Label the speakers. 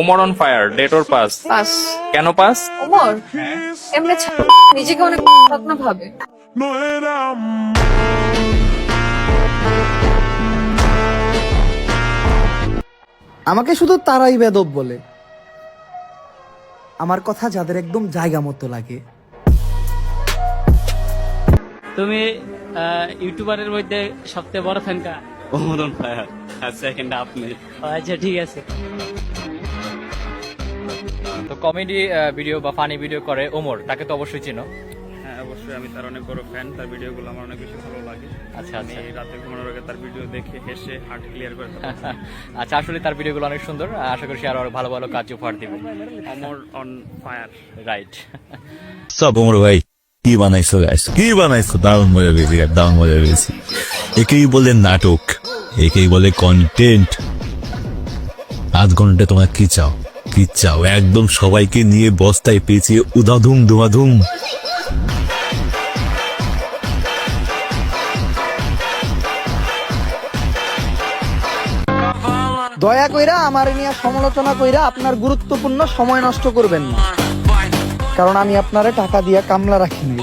Speaker 1: Omar on fire, date or pass?
Speaker 2: Pass.
Speaker 1: কেন pass?
Speaker 2: Omar এমনি নিজেকে অনেক না ভাবে।
Speaker 3: আমাকে শুধু তারাই বেদব বলে, আমার কথা যাদের একদম জায়গা মতো লাগে।
Speaker 4: তুমি ইউটিউবারের মধ্যে সবচেয়ে বড় ফ্যান কা?
Speaker 5: ওমর অন ফায়ার, আর সেকেন্ড আপনি।
Speaker 4: আচ্ছা ঠিক আছে।
Speaker 6: তো কমেডি ভিডিও বা ফানি ভিডিও করে ওমর, তাকে তো অবশ্যই চিনো।
Speaker 5: হ্যাঁ অবশ্যই, আমি তার অনেক বড় ফ্যান। তার ভিডিওগুলো আমার অনেক বেশি ভালো লাগে।
Speaker 6: আচ্ছা
Speaker 5: আমি
Speaker 6: আচ্ছা
Speaker 5: রাতে ঘুমানোর আগে তার ভিডিও দেখে হেসে হার্ট ক্লিয়ার করে ফেলি।
Speaker 6: আচ্ছা, আসলে তার ভিডিওগুলো অনেক সুন্দর, আশা করি সে আরো ভালো ভালো কাজ উপহার দিবে।
Speaker 5: Omar on fire.
Speaker 6: রাইট।
Speaker 7: সব ওমর ভাই, কি বানাইছো গাইস, কি বানাইছো? দারুণ মজা পেয়েছি, দারুণ মজা পেয়েছি। একেই বলে নাটক, একেই বলে কন্টেন্ট। আধ ঘন্টা তোমরা কি চাও, কি চাও? একদম সবাইকে নিয়ে বস্তায় পেঁচিয়ে উদাধুম ধুমাধুম।
Speaker 3: দয়া কইরা আমার নিয়ে সমালোচনা কইরা আপনার গুরুত্বপূর্ণ সময় নষ্ট করবেন না, কারণ আমি আপনারে টাকা দিয়া কামলা রাখিনি।